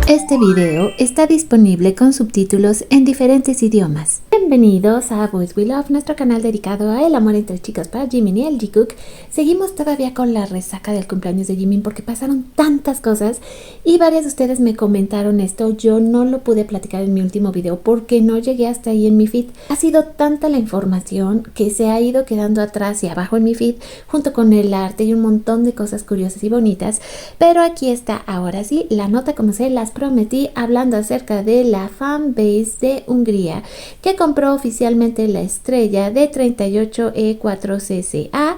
Este video está disponible con subtítulos en diferentes idiomas. Bienvenidos a Boys We Love, nuestro canal dedicado a el amor entre chicas para Jimin y el Jikook. Seguimos todavía con la resaca del cumpleaños de Jimin porque pasaron tantas cosas y varias de ustedes me comentaron esto. Yo no lo pude platicar en mi último video porque no llegué hasta ahí en mi feed. Ha sido tanta la información que se ha ido quedando atrás y abajo en mi feed junto con el arte y un montón de cosas curiosas y bonitas. Pero aquí está, ahora sí, la nota como se las prometí, hablando acerca de la fanbase de Hungría que compró oficialmente la estrella de 38E4CCA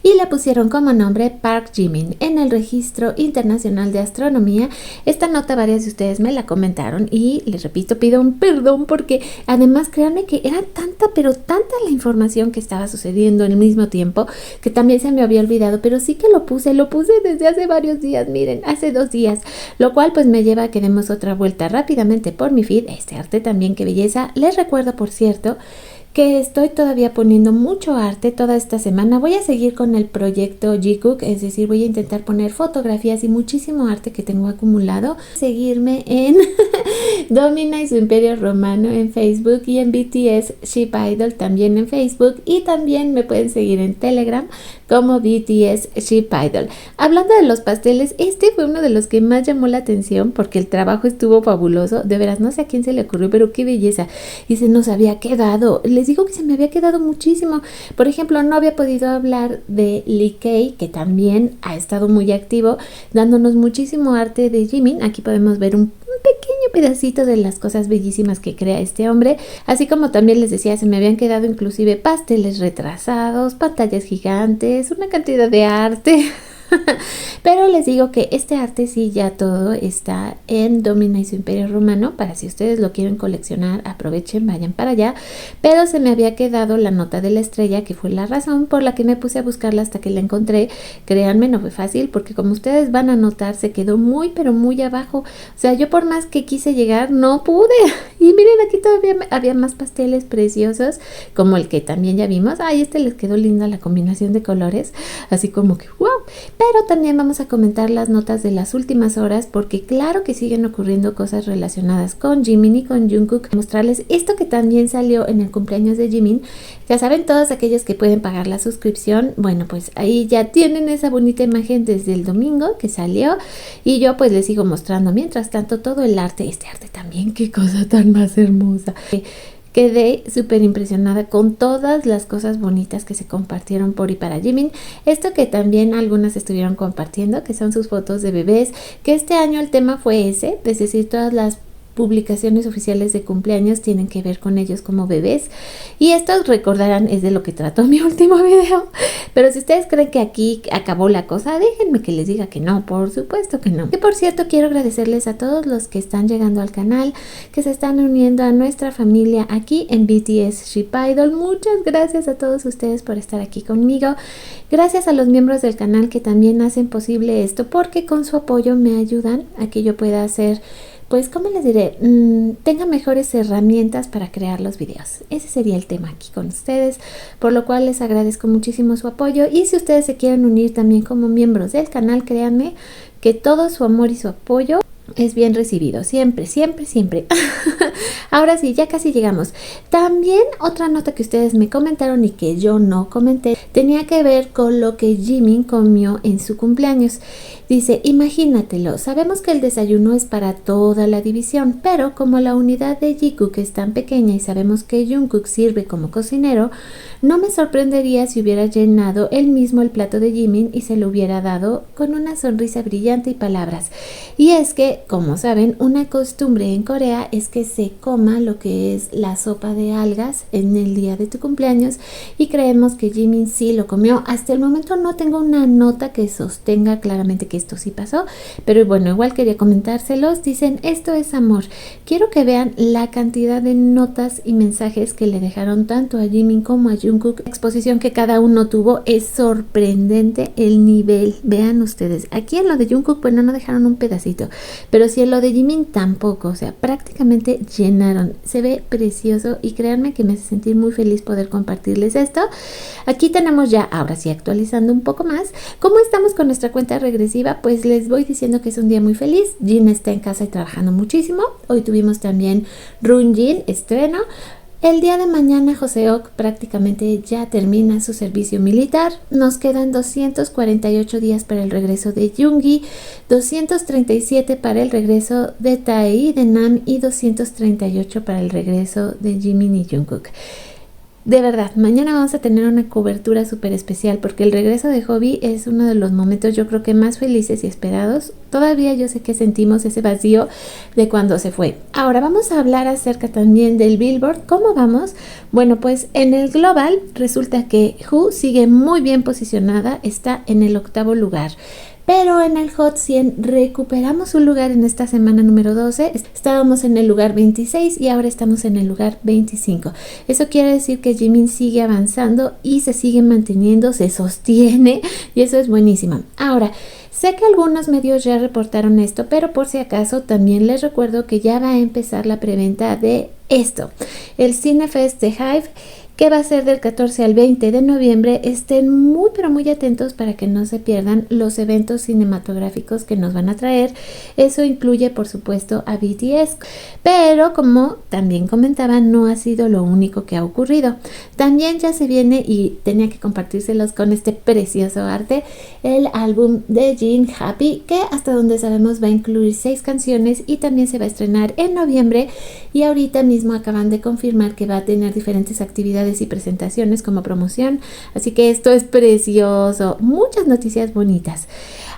y le pusieron como nombre Park Jimin en el Registro Internacional de Astronomía. Esta nota varias de ustedes me la comentaron y les repito, pido un perdón porque además créanme que era tanta pero tanta la información que estaba sucediendo al mismo tiempo que también se me había olvidado, pero sí que lo puse desde hace varios días, miren, hace 2 días, lo cual pues me lleva a que demos otra vuelta rápidamente por mi feed. Este arte también, qué belleza. Les recuerdo, por cierto, que estoy todavía poniendo mucho arte toda esta semana. Voy a seguir con el proyecto Jikook, es decir, voy a intentar poner fotografías y muchísimo arte que tengo acumulado. Seguirme en Domina y su Imperio Romano en Facebook y en BTS Ship Idol también en Facebook, y también me pueden seguir en Telegram como BTS Ship Idol. Hablando de los pasteles, este fue uno de los que más llamó la atención porque el trabajo estuvo fabuloso. De veras, no sé a quién se le ocurrió, pero qué belleza. Y se nos había quedado, les digo que se me había quedado muchísimo. Por ejemplo, no había podido hablar de Lee Kay, que también ha estado muy activo, dándonos muchísimo arte de Jimin. Aquí podemos ver un pequeño pedacito de las cosas bellísimas que crea este hombre, así como también les decía, se me habían quedado inclusive pasteles retrasados, pantallas gigantes, una cantidad de arte. Pero les digo que este arte sí ya todo está en Domina y su Imperio Romano, para si ustedes lo quieren coleccionar, aprovechen, vayan para allá. Pero se me había quedado la nota de la estrella, que fue la razón por la que me puse a buscarla hasta que la encontré. Créanme, no fue fácil porque, como ustedes van a notar, se quedó muy pero muy abajo. O sea, yo por más que quise llegar no pude. Y miren, aquí todavía había más pasteles preciosos, como el que también ya vimos. Ay, este les quedó linda la combinación de colores, así como que wow. Pero también vamos a comentar las notas de las últimas horas porque claro que siguen ocurriendo cosas relacionadas con Jimin y con Jungkook. Mostrarles esto que también salió en el cumpleaños de Jimin. Ya saben, todos aquellos que pueden pagar la suscripción, bueno, pues ahí ya tienen esa bonita imagen desde el domingo que salió, y yo pues les sigo mostrando mientras tanto todo el arte. Este arte también, qué cosa tan más hermosa. Quedé súper impresionada con todas las cosas bonitas que se compartieron por y para Jimin. Esto que también algunas estuvieron compartiendo, que son sus fotos de bebés, que este año el tema fue ese, es decir, todas las publicaciones oficiales de cumpleaños tienen que ver con ellos como bebés, y esto recordarán es de lo que trató mi último video. Pero si ustedes creen que aquí acabó la cosa, déjenme que les diga que no, por supuesto que no. Y por cierto, quiero agradecerles a todos los que están llegando al canal, que se están uniendo a nuestra familia aquí en BTS Ship Idol. Muchas gracias a todos ustedes por estar aquí conmigo. Gracias a los miembros del canal que también hacen posible esto, porque con su apoyo me ayudan a que yo pueda hacer, pues, ¿cómo les diré? Tenga mejores herramientas para crear los videos. Ese sería el tema aquí con ustedes, por lo cual les agradezco muchísimo su apoyo. Y si ustedes se quieren unir también como miembros del canal, créanme que todo su amor y su apoyo es bien recibido, siempre, siempre, siempre. Ahora sí, ya casi llegamos. También otra nota que ustedes me comentaron y que yo no comenté, tenía que ver con lo que Jimin comió en su cumpleaños. Dice, imagínatelo, sabemos que el desayuno es para toda la división, pero como la unidad de Jikook es tan pequeña y sabemos que Jungkook sirve como cocinero, no me sorprendería si hubiera llenado él mismo el plato de Jimin y se lo hubiera dado con una sonrisa brillante y palabras. Y es que, como saben, una costumbre en Corea es que se coma lo que es la sopa de algas en el día de tu cumpleaños, y creemos que Jimin sí lo comió. Hasta el momento no tengo una nota que sostenga claramente que esto sí pasó, pero bueno, igual quería comentárselos. Dicen, esto es amor. Quiero que vean la cantidad de notas y mensajes que le dejaron tanto a Jimin como a Jungkook. La exposición que cada uno tuvo es sorprendente el nivel. Vean ustedes, aquí en lo de Jungkook, bueno, no dejaron un pedacito, pero sí en lo de Jimin tampoco, o sea, prácticamente llenaron. Se ve precioso y créanme que me hace sentir muy feliz poder compartirles esto. Aquí tenemos ya, ahora sí, actualizando un poco más, cómo estamos con nuestra cuenta regresiva. perspectiva, pues les voy diciendo que es un día muy feliz. Jin está en casa y trabajando muchísimo. Hoy tuvimos también Runjin, estreno. El día de mañana Joseok prácticamente ya termina su servicio militar. Nos quedan 248 días para el regreso de Yoongi, 237 para el regreso de Tae y de Nam y 238 para el regreso de Jimin y Jungkook. De verdad, mañana vamos a tener una cobertura súper especial porque el regreso de Hobi es uno de los momentos yo creo que más felices y esperados. Todavía yo sé que sentimos ese vacío de cuando se fue. Ahora vamos a hablar acerca también del Billboard. ¿Cómo vamos? Bueno, pues en el global resulta que Who sigue muy bien posicionada, está en el 8º lugar. Pero en el Hot 100 recuperamos un lugar en esta semana número 12. Estábamos en el lugar 26 y ahora estamos en el lugar 25. Eso quiere decir que Jimin sigue avanzando y se sigue manteniendo, se sostiene y eso es buenísimo. Ahora, sé que algunos medios ya reportaron esto, pero por si acaso también les recuerdo que ya va a empezar la preventa de esto. El Cinefest de Hive, que va a ser del 14 al 20 de noviembre. Estén muy pero muy atentos para que no se pierdan los eventos cinematográficos que nos van a traer. Eso incluye por supuesto a BTS, pero como también comentaba, no ha sido lo único que ha ocurrido. También ya se viene, y tenía que compartírselos con este precioso arte, el álbum de Jin, Happy, que hasta donde sabemos va a incluir 6 canciones y también se va a estrenar en noviembre, y ahorita mismo acaban de confirmar que va a tener diferentes actividades y presentaciones como promoción, así que esto es precioso, muchas noticias bonitas.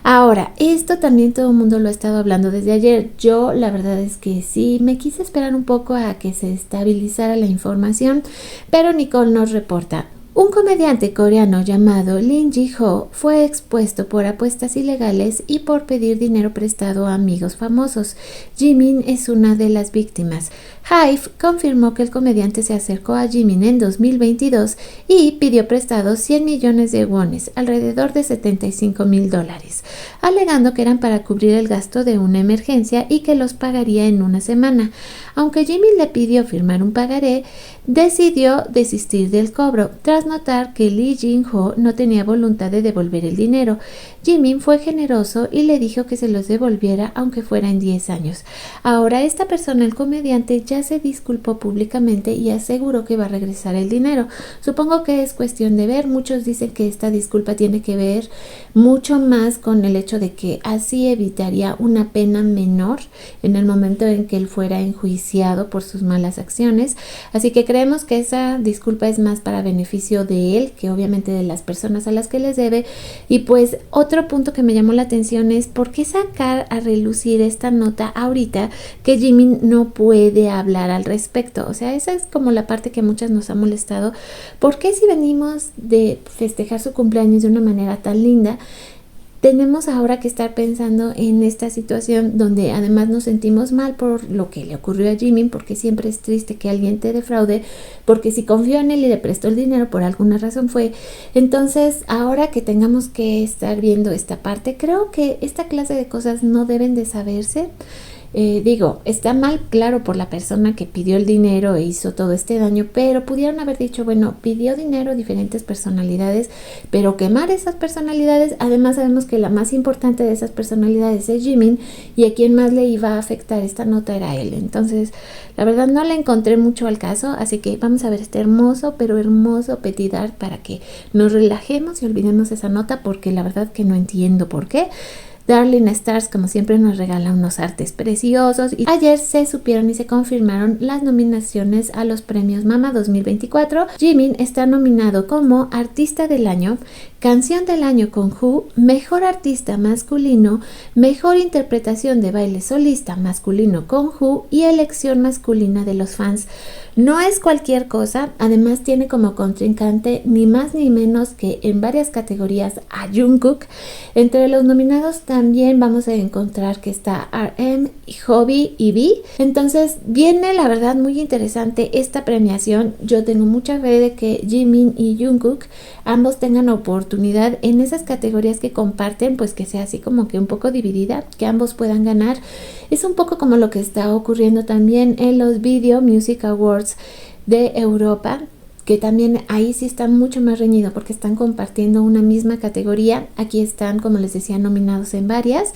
Ahora, esto también todo el mundo lo ha estado hablando desde ayer. Yo la verdad es que sí, me quise esperar un poco a que se estabilizara la información, pero Nicole nos reporta: un comediante coreano llamado Lim Ji-ho fue expuesto por apuestas ilegales y por pedir dinero prestado a amigos famosos. Jimin es una de las víctimas. Hive confirmó que el comediante se acercó a Jimin en 2022 y pidió prestado 100 millones de wones, alrededor de $75,000, alegando que eran para cubrir el gasto de una emergencia y que los pagaría en una semana. Aunque Jimin le pidió firmar un pagaré, decidió desistir del cobro, tras notar que Lee Jin-ho no tenía voluntad de devolver el dinero. Jimin fue generoso y le dijo que se los devolviera aunque fuera en 10 años. Ahora esta persona, el comediante, ya se disculpó públicamente y aseguró que va a regresar el dinero. Supongo que es cuestión de ver. Muchos dicen que esta disculpa tiene que ver mucho más con el hecho de que así evitaría una pena menor en el momento en que él fuera enjuiciado por sus malas acciones. Así que creemos que esa disculpa es más para beneficio de él que obviamente de las personas a las que les debe. Y pues otro punto que me llamó la atención es por qué sacar a relucir esta nota ahorita que Jimin no puede hablar al respecto. O sea, esa es como la parte que a muchas nos ha molestado. ¿Por qué si venimos de festejar su cumpleaños de una manera tan linda, tenemos ahora que estar pensando en esta situación donde además nos sentimos mal por lo que le ocurrió a Jimin? Porque siempre es triste que alguien te defraude, porque si confió en él y le prestó el dinero por alguna razón fue. Entonces, ahora que tengamos que estar viendo esta parte, creo que esta clase de cosas no deben de saberse. Digo, está mal, claro, por la persona que pidió el dinero e hizo todo este daño, pero pudieron haber dicho, bueno, pidió dinero diferentes personalidades, pero quemar esas personalidades. Además sabemos que la más importante de esas personalidades es Jimin, y a quien más le iba a afectar esta nota era él. Entonces, la verdad no le encontré mucho al caso, así que vamos a ver este hermoso, pero hermoso petit art para que nos relajemos y olvidemos esa nota, porque la verdad que no entiendo por qué. Darling Stars, como siempre, nos regala unos artes preciosos, y ayer se supieron y se confirmaron las nominaciones a los premios Mama 2024. Jimin está nominado como Artista del Año, Canción del Año con Who, Mejor Artista Masculino, Mejor Interpretación de Baile Solista Masculino con Who y Elección Masculina de los Fans. No es cualquier cosa, además tiene como contrincante ni más ni menos que en varias categorías a Jungkook. Entre los nominados también vamos a encontrar que está RM, Hobi y V. Entonces viene la verdad muy interesante esta premiación. Yo tengo mucha fe de que Jimin y Jungkook ambos tengan oportunidad en esas categorías que comparten, pues que sea así como que un poco dividida, que ambos puedan ganar. Es un poco como lo que está ocurriendo también en los Video Music Awards de Europa, que también ahí sí está mucho más reñido porque están compartiendo una misma categoría. Aquí están, como les decía, nominados en varias,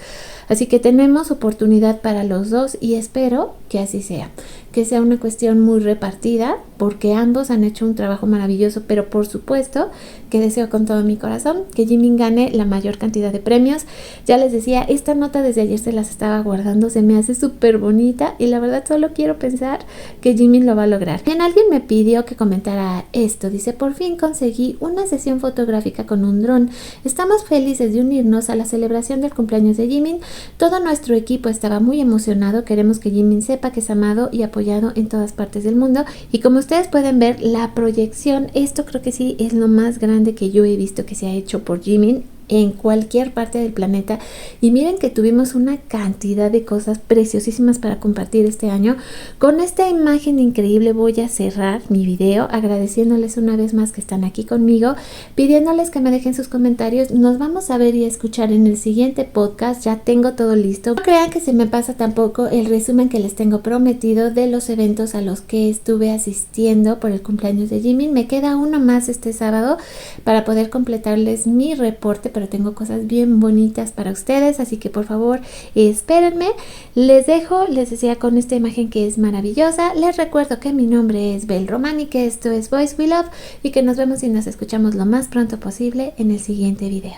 así que tenemos oportunidad para los dos y espero que así sea, que sea una cuestión muy repartida, porque ambos han hecho un trabajo maravilloso, pero por supuesto que deseo con todo mi corazón que Jimin gane la mayor cantidad de premios. Ya les decía, esta nota desde ayer se las estaba guardando, se me hace súper bonita y la verdad solo quiero pensar que Jimin lo va a lograr. Bien, alguien me pidió que comentara esto, dice: por fin conseguí una sesión fotográfica con un dron. Estamos felices de unirnos a la celebración del cumpleaños de Jimin. Todo nuestro equipo estaba muy emocionado, queremos que Jimin sepa que es amado y apoyado en todas partes del mundo. Y como ustedes pueden ver, la proyección, esto creo que sí es lo más grande que yo he visto que se ha hecho por Jimin en cualquier parte del planeta. Y miren que tuvimos una cantidad de cosas preciosísimas para compartir este año. Con esta imagen increíble voy a cerrar mi video agradeciéndoles una vez más que están aquí conmigo, pidiéndoles que me dejen sus comentarios. Nos vamos a ver y a escuchar en el siguiente podcast, ya tengo todo listo. No crean que se me pasa tampoco el resumen que les tengo prometido de los eventos a los que estuve asistiendo por el cumpleaños de Jimin. Me queda uno más este sábado para poder completarles mi reporte, pero tengo cosas bien bonitas para ustedes, así que por favor espérenme. Les dejo, les decía, con esta imagen que es maravillosa. Les recuerdo que mi nombre es Bel Román y que esto es Voice We Love, y que nos vemos y nos escuchamos lo más pronto posible en el siguiente video.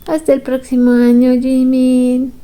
Hasta el próximo año, Jimin.